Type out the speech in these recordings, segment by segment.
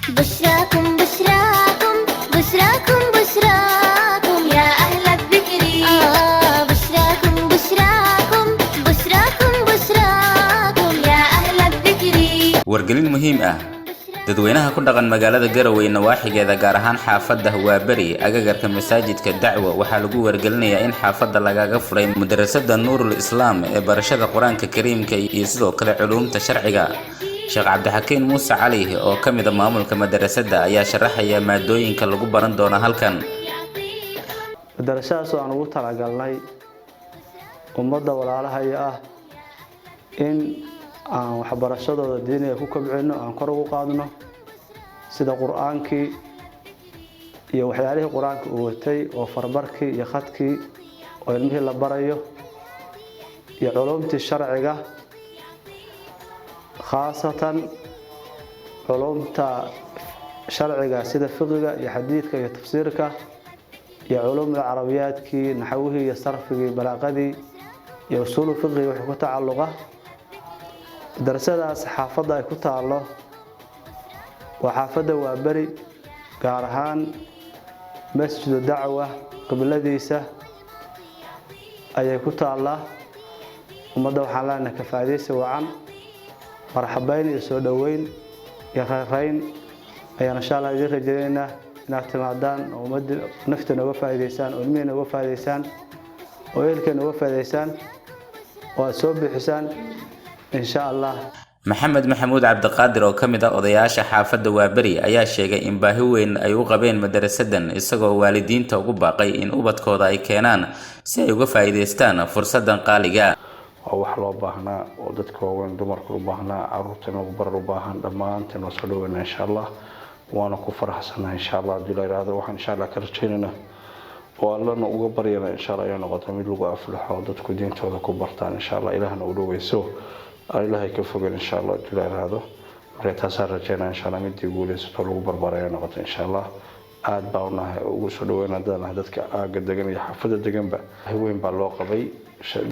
بشراكم بشراكم بشراكم بشراكم يا أهل الذكر بشراكم بشراكم بشراكم بشراكم يا أهل الذكر wargelin muhiim ah dadweynaha ku dhaqan magaalada Garowe nawaaxigeeda gaar ahaan xaafadda Waabari agagarka masaajidka Dacwo waxaa lagu wargelinayaa in xaafadda lagaga furay madrasada Nuurul Islaam ee barashada Quraanka Kariimka iyo sidoo kale culuumta sharciga Sheekh Cabdixakiin Muuse Cali oo kamid ah maamulka madrasada ayaa sharaxaya maadooyinka lagu baran doono halkan madrasadaas aan ugu talagalnay ummadda walaalaha ah in aan waxbarashadooda diiniga ku kabcino aan kor ugu qaadno sida quraankii iyo waxyaalihii quraanka uu watay oo farbarkii iyo khadkii oo ilmihii la barayo iyo culuumtii sharciga khaasatan culuumta sharciga sida fiqiga iyo xadiidka iyo tafsiirka iyo culuumda carabiyaadkii naxwihii iyo sarfigii balaaqadii iyo usuul fiqiga wax ku tacalluqa darasadaas xaafadda ay ku taalo waa xaafadda Waabari gaar ahaan masjid Dacwo qibladiisa ayay ku taala ummadda waxaan leenahay ka faa'iideysi wacan marxabayn iyo soo dhaweyn iyo khayrayn ayaan insha Allah idin rajaynaynaa inaad timaadaan oo ummadda nafteena uga faa'iideysaan oo ilmihiina uga faa'iideysaan oo ehelkeena uga faa'iideysaan oo aad soo bixisaan إن شاء الله محمد محمود عبد القادر oo kamid ah odayaasha xaafadda Waabari ayaa sheegay in baahi weyn ay u qabeen madrasadan isagoo waalidiinta ugu baaqay in ubadkooda ay keenaan si ay uga faa'iideystaan fursadan qaaliga oo wax loo baahnaa oo dadka waaweyn dumarka u baahnaa carruurtana ugu barar u baahan dhammaanteen oo soo dhaweynaa insha Allah waana ku faraxsanahay insha Allah dilaayraado waxaan insha Allah ka rajaynaynaa oo allana uga baryana insha Allah inay noqoto mid lagu aflaxo dadku diintooda ku bartaan insha Allah ilaahna u dhaweyso إلهي كفوق إن شاء الله جل هذا ريتاسر رجعنا إن شاء الله مدي يقول ستولو بربرة نقطة إن شاء الله عاد باونا وسلونا دانا هذاك قد دقن يحفظ الدقن بقى هو ينبع الواقعي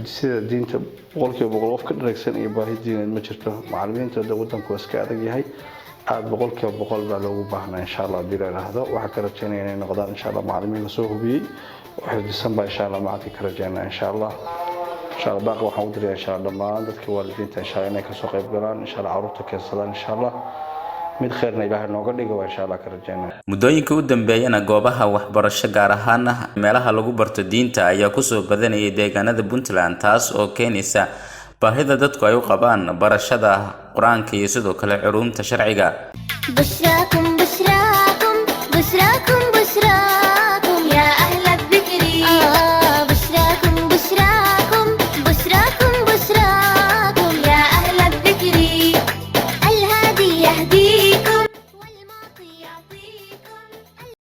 سيد الدين تقول كي بقولف كل ركسن يباهي الدين المجرته معلمين تدودن كويس كذا هاي عاد بقول كي بقول بلو بحنا إن شاء الله جل هذا وحكى رجعنا يعني نقدر إن شاء الله معلمين نسوه بي وحد ديسمبر إن شاء الله معك رجعنا إن شاء الله إن شاء الله باقي وحاول إن شاء الله ما عندك والدين إن شاء الله إنك سوق يبقران إن شاء الله عروتك يصلان إن شاء الله mid khayrna ilaahay nooga dhigo waa insha Allah ka rajaynaa muddooyinka u dambeeyana goobaha waxbarasho gaar ahaan meelaha lagu barto diinta ayaa ku soo badanayay deegaanada Puntland taas oo keenaysa baahida dadku ay u qabaan barashada quraanka iyo sidoo kale culuumta sharciga بشراكم بشراكم